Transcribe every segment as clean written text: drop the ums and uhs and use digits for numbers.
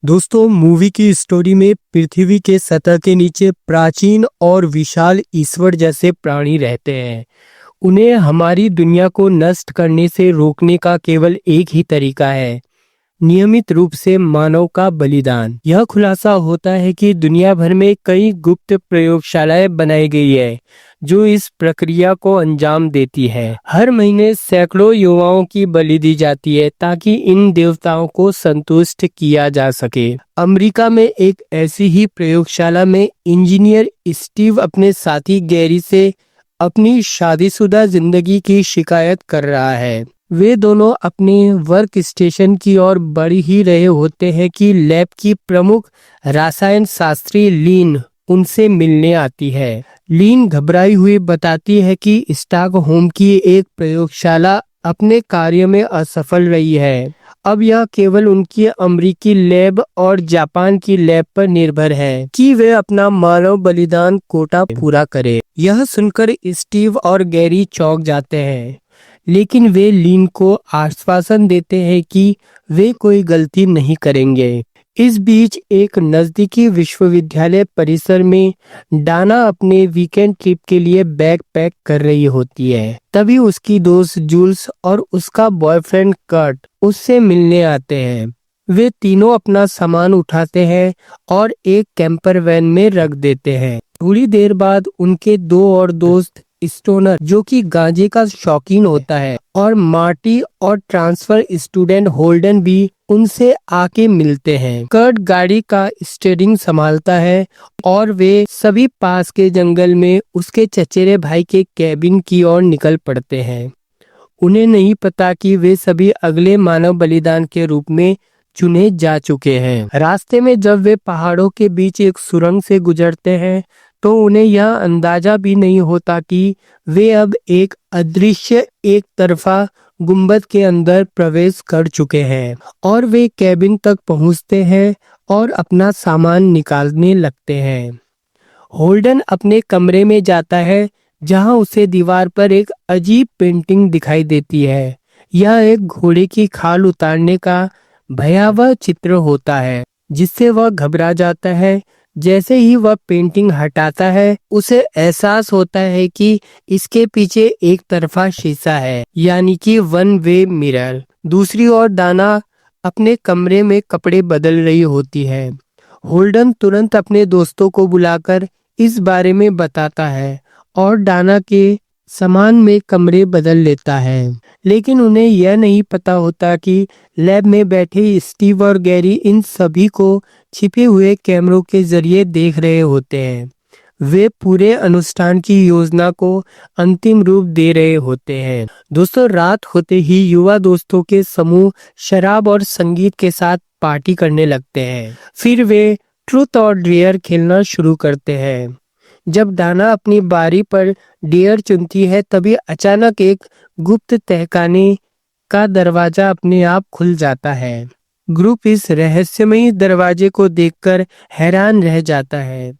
दोस्तों, मूवी की स्टोरी में पृथ्वी के सतह के नीचे प्राचीन और विशाल ईश्वर जैसे प्राणी रहते हैं। उन्हें हमारी दुनिया को नष्ट करने से रोकने का केवल एक ही तरीका है, नियमित रूप से मानव का बलिदान। यह खुलासा होता है कि दुनिया भर में कई गुप्त प्रयोगशालाएं बनाई गई है जो इस प्रक्रिया को अंजाम देती है। हर महीने सैकड़ों युवाओं की बलि दी जाती है ताकि इन देवताओं को संतुष्ट किया जा सके। अमेरिका में एक ऐसी ही प्रयोगशाला में इंजीनियर स्टीव अपने साथी गैरी से अपनी शादीशुदा जिंदगी की शिकायत कर रहा है। वे दोनों अपने वर्क स्टेशन की ओर बढ़ ही रहे होते हैं कि लैब की प्रमुख रसायन शास्त्री लीन उनसे मिलने आती है। लीन घबराई हुई बताती है कि स्टॉकहोम की एक प्रयोगशाला अपने कार्य में असफल रही है। अब यह केवल उनकी अमेरिकी लैब और जापान की लैब पर निर्भर है कि वे अपना मानव बलिदान कोटा पूरा करें। यह सुनकर स्टीव और गैरी चौंक जाते हैं, लेकिन वे लीन को आश्वासन देते हैं कि वे कोई गलती नहीं करेंगे। इस बीच एक नजदीकी विश्वविद्यालय परिसर में डाना अपने वीकेंड ट्रिप के लिए बैग पैक कर रही होती है। तभी उसकी दोस्त जूल्स और उसका बॉयफ्रेंड कर्ट उससे मिलने आते हैं। वे तीनों अपना सामान उठाते हैं और एक कैंपर वैन में रख देते हैं। थोड़ी देर बाद उनके दो और दोस्त स्टोनर, जो कि गांजे का शौकीन होता है, और मार्टी और ट्रांसफर स्टूडेंट होल्डन भी उनसे आके मिलते हैं। कर्ट गाड़ी का स्टीयरिंग संभालता है और वे सभी पास के जंगल में उसके चचेरे भाई के कैबिन की ओर निकल पड़ते हैं। उन्हें नहीं पता कि वे सभी अगले मानव बलिदान के रूप में चुने जा चुके हैं। रास्ते में जब वे पहाड़ों के बीच एक सुरंग से गुजरते हैं तो उन्हें यह अंदाजा भी नहीं होता कि वे अब एक अदृश्य एक तरफा गुंबद के अंदर प्रवेश कर चुके हैं और वे कैबिन तक पहुंचते हैं और अपना सामान निकालने लगते हैं। होल्डन अपने कमरे में जाता है जहां उसे दीवार पर एक अजीब पेंटिंग दिखाई देती है। यह एक घोड़े की खाल उतारने का भयावह चित्र होता है, जिससे वह घबरा जाता है। जैसे ही वह पेंटिंग हटाता है, उसे एहसास होता है कि इसके पीछे एक तरफा शीशा है, यानी कि वन वे मिरर। दूसरी ओर दाना अपने कमरे में कपड़े बदल रही होती है। होल्डन तुरंत अपने दोस्तों को बुलाकर इस बारे में बताता है और डाना के सामान में कमरे बदल लेता है, लेकिन उन्हें यह नहीं पता होता कि लैब में बैठे स्टीव और गैरी इन सभी को छिपे हुए कैमरों के जरिए देख रहे होते हैं। वे पूरे अनुष्ठान की योजना को अंतिम रूप दे रहे होते हैं। दोस्तों, रात होते ही युवा दोस्तों के समूह शराब और संगीत के साथ पार्टी करने लगते हैं। फिर वे ट्रूथ और डेयर खेलना शुरू करते हैं। जब डाना अपनी बारी पर डेयर चुनती है, तभी अचानक एक गुप्त तहखाने का दरवाजा अपने आप खुल जाता है। ग्रुप इस रहस्यमयी दरवाजे को देखकर हैरान रह जाता है।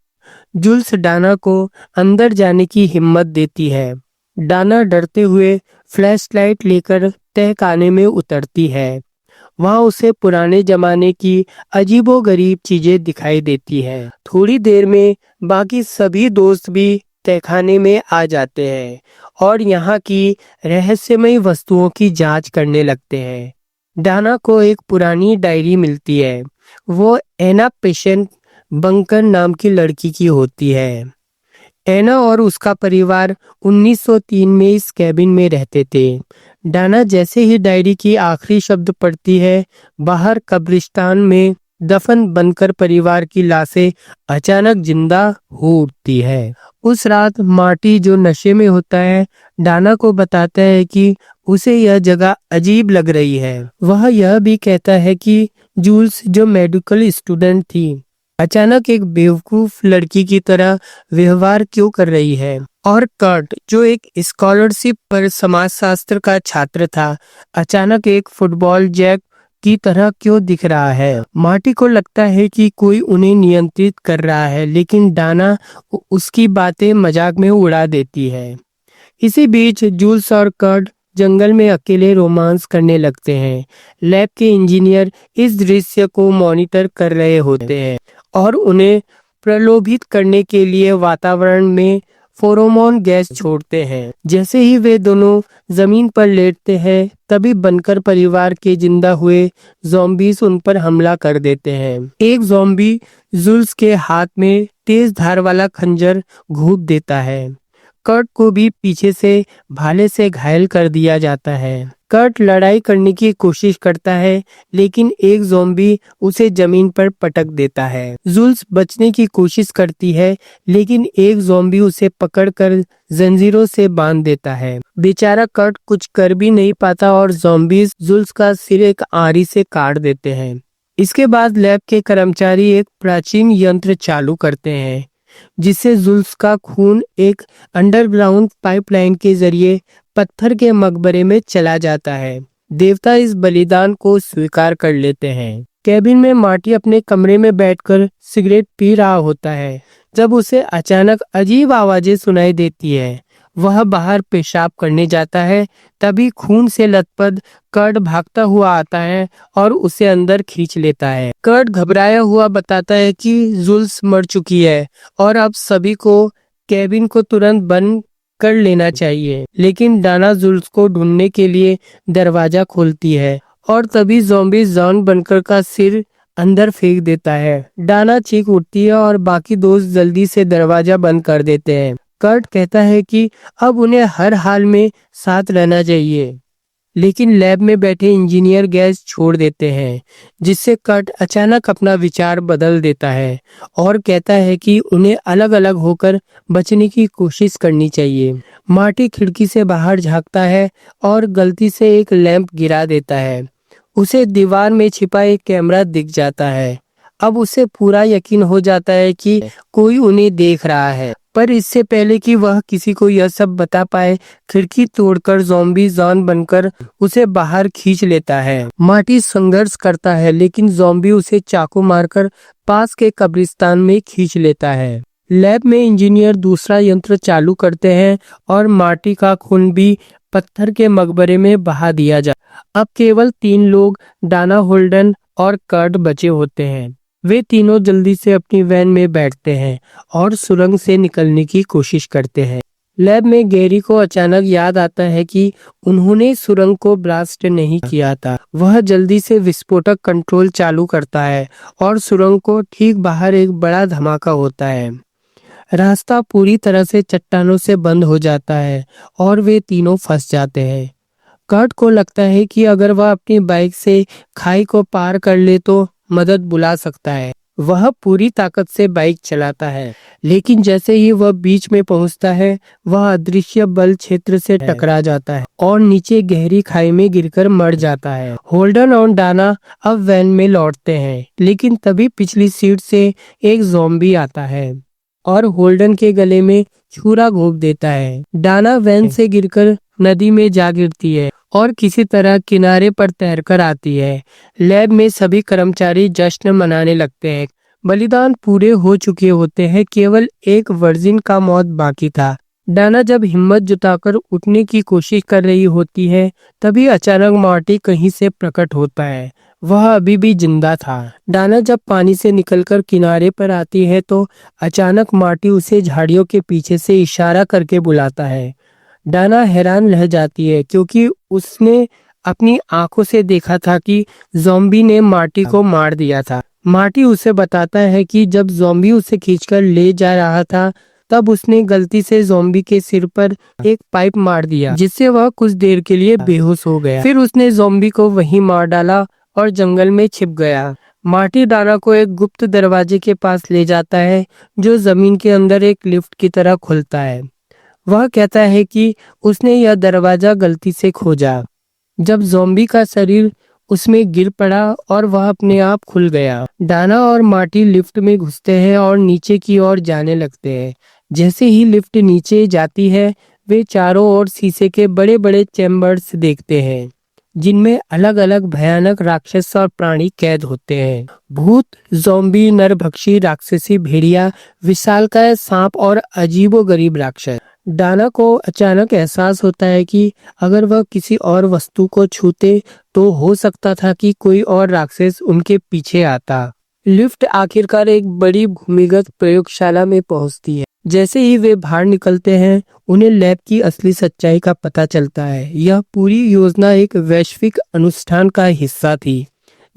जुल्स डाना को अंदर जाने की हिम्मत देती है। डाना डरते हुए फ्लैशलाइट लेकर तहखाने में उतरती है। वहां उसे पुराने जमाने की अजीबोगरीब चीजें दिखाई देती है। थोड़ी देर में बाकी सभी दोस्त भी तहखाने में आ जाते हैं और यहाँ की रहस्यमयी वस्तुओं की जांच करने लगते हैं। डाना को एक पुरानी डायरी मिलती है। वो एना पेशेंट बंकर नाम की लड़की की होती है। एना और उसका परिवार 1903 में इस कैबिन में रहते थे। डाना जैसे ही डायरी की आखिरी शब्द पढ़ती है, बाहर कब्रिस्तान में दफन बनकर परिवार की लाशें अचानक जिंदा हो उठती है। उस रात मार्टी, जो नशे में होता है, डाना को बताता है कि उसे यह जगह अजीब लग रही है। वह यह भी कहता है कि जूल्स, जो मेडिकल स्टूडेंट थी, अचानक एक बेवकूफ लड़की की तरह व्यवहार क्यों कर रही है, और कर्ट, जो एक स्कॉलरशिप पर समाजशास्त्र का छात्र था, अचानक एक फुटबॉल जैक की तरह क्यों दिख रहा है। मार्टी को लगता है कि कोई उन्हें नियंत्रित कर रहा है, लेकिन डाना उसकी बातें मजाक में उड़ा देती है। इसी बीच जूल्स और कर्ट जंगल में अकेले रोमांस करने लगते हैं। लैब के इंजीनियर इस दृश्य को मॉनिटर कर रहे होते हैं और उन्हें प्रलोभित करने के लिए वातावरण में फेरोमोन गैस छोड़ते हैं। जैसे ही वे दोनों जमीन पर लेटते हैं, तभी बनकर परिवार के जिंदा हुए ज़ॉम्बीज उन पर हमला कर देते हैं। एक ज़ॉम्बी जुल्स के हाथ में तेज धार वाला खंजर घूंप देता है। कर्ट को भी पीछे से भाले से घायल कर दिया जाता है। कर्ट लड़ाई करने की कोशिश करता है, लेकिन एक ज़ॉम्बी उसे जमीन पर पटक देता है। जुल्स बचने की कोशिश करती है, लेकिन एक ज़ॉम्बी उसे पकड़कर जंजीरों से बांध देता है। बेचारा कर्ट कुछ कर भी नहीं पाता और ज़ॉम्बीज जुल्स का सिर एक आरी से काट देते हैं। इसके बाद लैब के कर्मचारी एक प्राचीन यंत्र चालू करते हैं, जिससे जुल्स का खून एक अंडरग्राउंड पाइपलाइन के जरिए पत्थर के मकबरे में चला जाता है। देवता इस बलिदान को स्वीकार कर लेते हैं। कैबिन में मार्टी अपने कमरे में बैठकर सिगरेट पी रहा होता है, जब उसे अचानक अजीब आवाजें सुनाई देती है। वह बाहर पेशाब करने जाता है, तभी खून से लथपथ कर्ट भागता हुआ आता है और उसे अंदर खींच लेता है। कर्ट घबराया हुआ बताता है कि जुल्स मर चुकी है और अब सभी को कैबिन को तुरंत बंद कर लेना चाहिए। लेकिन डाना जुल्स को ढूंढने के लिए दरवाजा खोलती है और तभी ज़ॉम्बी जॉन बनकर का सिर अंदर फेंक देता है। डाना चीख उठती है और बाकी दोस्त जल्दी से दरवाजा बंद कर देते हैं। कर्ट कहता है कि अब उन्हें हर हाल में साथ रहना चाहिए, लेकिन लैब में बैठे इंजीनियर गैस छोड़ देते हैं, जिससे कर्ट अचानक अपना विचार बदल देता है और कहता है कि उन्हें अलग अलग होकर बचने की कोशिश करनी चाहिए। मार्टी खिड़की से बाहर झांकता है और गलती से एक लैंप गिरा देता है। उसे दीवार में छिपा एक कैमरा दिख जाता है। अब उसे पूरा यकीन हो जाता है कि कोई उन्हें देख रहा है, पर इससे पहले कि वह किसी को यह सब बता पाए, खिड़की तोड़कर ज़ॉम्बी जॉन बनकर उसे बाहर खींच लेता है। मार्टी संघर्ष करता है, लेकिन ज़ॉम्बी उसे चाकू मारकर पास के कब्रिस्तान में खींच लेता है। लैब में इंजीनियर दूसरा यंत्र चालू करते हैं और मार्टी का खून भी पत्थर के मकबरे में बहा दिया जाता। अब केवल 3 लोग, डाना, होल्डन और कर्ट बचे होते हैं। वे तीनों जल्दी से अपनी वैन में बैठते हैं और सुरंग से निकलने की कोशिश करते हैं। लैब में गैरी को अचानक याद आता है कि उन्होंने सुरंग को ब्लास्ट नहीं किया था। वह जल्दी से विस्फोटक कंट्रोल चालू करता है और सुरंग को ठीक बाहर एक बड़ा धमाका होता है। रास्ता पूरी तरह से चट्टानों से बंद हो जाता है और वे तीनों फंस जाते हैं। कर्ट को लगता है कि अगर वह अपनी बाइक से खाई को पार कर ले तो मदद बुला सकता है। वह पूरी ताकत से बाइक चलाता है, लेकिन जैसे ही वह बीच में पहुंचता है, वह अदृश्य बल क्षेत्र से टकरा जाता है और नीचे गहरी खाई में गिरकर मर जाता है। होल्डन और डाना अब वैन में लौटते हैं, लेकिन तभी पिछली सीट से एक ज़ॉम्बी आता है और होल्डन के गले में छुरा घोंप देता है। डाना वैन से गिरकर नदी में जा गिरती है और किसी तरह किनारे पर तैरकर आती है। लैब में सभी कर्मचारी जश्न मनाने लगते हैं। बलिदान पूरे हो चुके होते हैं, केवल एक वर्जिन का मौत बाकी था। डाना जब हिम्मत जुटाकर उठने की कोशिश कर रही होती है, तभी अचानक मार्टी कहीं से प्रकट होता है। वह अभी भी जिंदा था। डाना जब पानी से निकलकर किनारे पर आती है तो अचानक मार्टी उसे झाड़ियों के पीछे से इशारा करके बुलाता है। डाना हैरान रह जाती है, क्योंकि उसने अपनी आंखों से देखा था कि ज़ॉम्बी ने मार्टी को मार दिया था। मार्टी उसे बताता है कि जब ज़ॉम्बी उसे खींचकर ले जा रहा था, तब उसने गलती से ज़ॉम्बी के सिर पर एक पाइप मार दिया, जिससे वह कुछ देर के लिए बेहोश हो गया। फिर उसने ज़ॉम्बी को वहीं मार डाला और जंगल में छिप गया। मार्टी डाना को एक गुप्त दरवाजे के पास ले जाता है, जो जमीन के अंदर एक लिफ्ट की तरह खुलता है। वह कहता है कि उसने यह दरवाजा गलती से खोजा, जब ज़ॉम्बी का शरीर उसमें गिर पड़ा और वह अपने आप खुल गया। डाना और मार्टी लिफ्ट में घुसते हैं और नीचे की ओर जाने लगते हैं। जैसे ही लिफ्ट नीचे जाती है, वे चारों ओर शीशे के बड़े बड़े चैम्बर्स देखते हैं, जिनमें अलग अलग भयानक राक्षस और प्राणी कैद होते हैं। भूत, ज़ॉम्बी, नरभक्षी, राक्षसी भेड़िया, विशालकाय सांप और अजीबोगरीब राक्षस। डाना को अचानक एहसास होता है कि अगर वह किसी और वस्तु को छूते तो हो सकता था कि कोई और राक्षस उनके पीछे आता। लिफ्ट आखिरकार एक बड़ी भूमिगत प्रयोगशाला में पहुंचती है। जैसे ही वे बाहर निकलते हैं उन्हें लैब की असली सच्चाई का पता चलता है। यह पूरी योजना एक वैश्विक अनुष्ठान का हिस्सा थी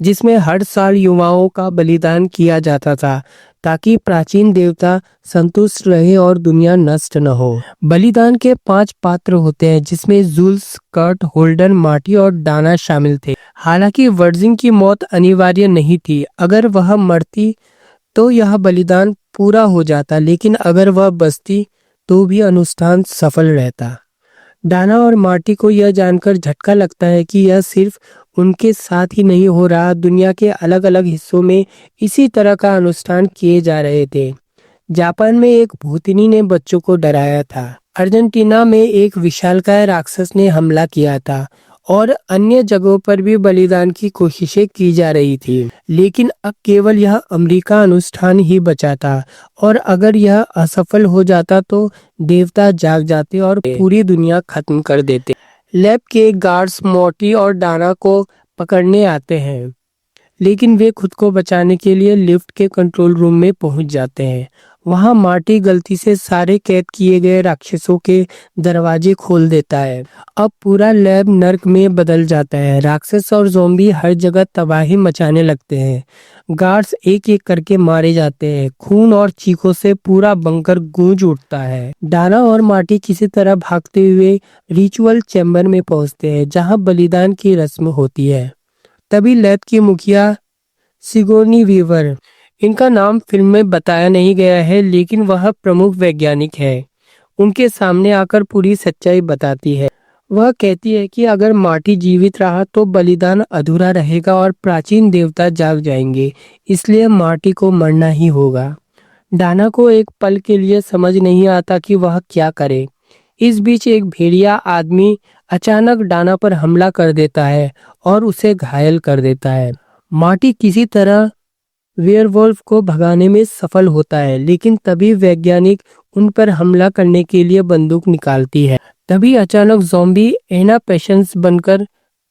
जिसमें हर साल युवाओं का बलिदान किया जाता था ताकि प्राचीन देवता संतुष्ट रहे और दुनिया नष्ट न हो। बलिदान के 5 पात्र होते हैं जिसमें जुल्स, कर्ट, होल्डन, मार्टी और डाना शामिल थे। हालांकि वर्जिन की मौत अनिवार्य नहीं थी। अगर वह मरती तो यह बलिदान पूरा हो जाता, लेकिन अगर वह बचती तो भी अनुष्ठान सफल रहता। डाना और मार्टी को यह जानकर झटका लगता है कि यह सिर्फ उनके साथ ही नहीं हो रहा, दुनिया के अलग अलग हिस्सों में इसी तरह का अनुष्ठान किए जा रहे थे। जापान में एक भूतनी ने बच्चों को डराया था, अर्जेंटीना में एक विशालकाय राक्षस ने हमला किया था और अन्य जगहों पर भी बलिदान की कोशिशें की जा रही थी। लेकिन अब केवल यह अमेरिका अनुष्ठान ही बचा था और अगर यह असफल हो जाता तो देवता जाग जाते और पूरी दुनिया खत्म कर देते। लैब के गार्ड्स मोटी और डाना को पकड़ने आते हैं, लेकिन वे खुद को बचाने के लिए लिफ्ट के कंट्रोल रूम में पहुंच जाते हैं। वहां मार्टी गलती से सारे कैद किए गए राक्षसों के दरवाजे खोल देता है। अब पूरा लैब नर्क में बदल जाता है। राक्षस और ज़ॉम्बी हर जगह तबाही मचाने लगते हैं। गार्ड्स एक एक करके मारे जाते हैं। खून और चीखों से पूरा बंकर गूंज उठता है। डाना और मार्टी किसी तरह भागते हुए रिचुअल चैम्बर में पहुंचते हैं जहां बलिदान की रस्म होती है। तभी लैब की मुखिया सिगोनी वीवर, इनका नाम फिल्म में बताया नहीं गया है लेकिन वह प्रमुख वैज्ञानिक है, उनके सामने आकर पूरी सच्चाई बताती है। वह कहती है कि अगर मार्टी जीवित रहा तो बलिदान अधूरा रहेगा और प्राचीन देवता जाग जाएंगे, इसलिए मार्टी को मरना ही होगा। डाना को एक पल के लिए समझ नहीं आता कि वह क्या करे। इस बीच एक भेड़िया आदमी अचानक डाना पर हमला कर देता है और उसे घायल कर देता है। मार्टी किसी तरह वेयरवुल्फ को भगाने में सफल होता है, लेकिन तभी वैज्ञानिक उन पर हमला करने के लिए बंदूक निकालती है। तभी अचानक ज़ॉम्बी एना पेशेंस बनकर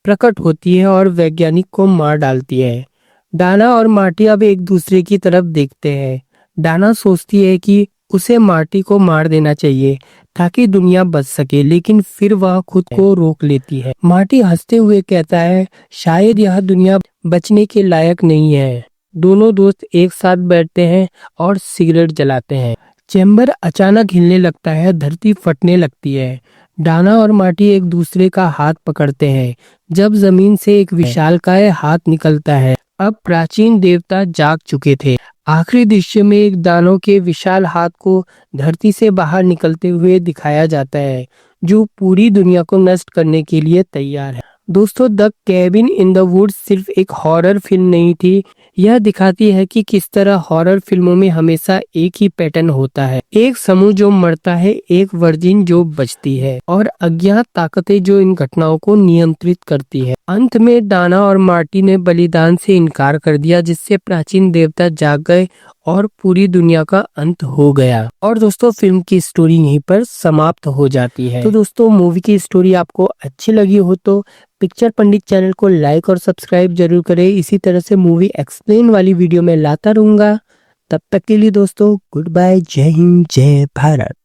प्रकट होती है और वैज्ञानिक को मार डालती है। डाना और मार्टी अब एक दूसरे की तरफ देखते हैं। डाना सोचती है कि उसे मार्टी को मार देना चाहिए ताकि दुनिया बच सके, लेकिन फिर वह खुद को रोक लेती है। मार्टी हंसते हुए कहता है, शायद यह दुनिया बचने के लायक नहीं है। दोनों दोस्त एक साथ बैठते हैं और सिगरेट जलाते हैं। चैम्बर अचानक हिलने लगता है, धरती फटने लगती है। डाना और मार्टी एक दूसरे का हाथ पकड़ते हैं जब जमीन से एक विशालकाय हाथ निकलता है। अब प्राचीन देवता जाग चुके थे। आखिरी दृश्य में एक दानव के विशाल हाथ को धरती से बाहर निकलते हुए दिखाया जाता है, जो पूरी दुनिया को नष्ट करने के लिए तैयार है। दोस्तों, the cabin in the woods सिर्फ एक हॉरर फिल्म नहीं थी, यह दिखाती है कि किस तरह हॉरर फिल्मों में हमेशा एक ही पैटर्न होता है। एक समूह जो मरता है, एक वर्जिन जो बचती है और अज्ञात ताकतें जो इन घटनाओं को नियंत्रित करती है। अंत में डाना और मार्टी ने बलिदान से इनकार कर दिया, जिससे प्राचीन देवता जाग गए और पूरी दुनिया का अंत हो गया। और दोस्तों, फिल्म की स्टोरी यहीं पर समाप्त हो जाती है। तो दोस्तों, मूवी की स्टोरी आपको अच्छी लगी हो तो पिक्चर पंडित चैनल को लाइक और सब्सक्राइब जरूर करें। इसी तरह से मूवी एक्सप्लेन वाली वीडियो मैं लाता रहूंगा। तब तक के लिए दोस्तों, गुड बाय, जय हिंद, जय भारत।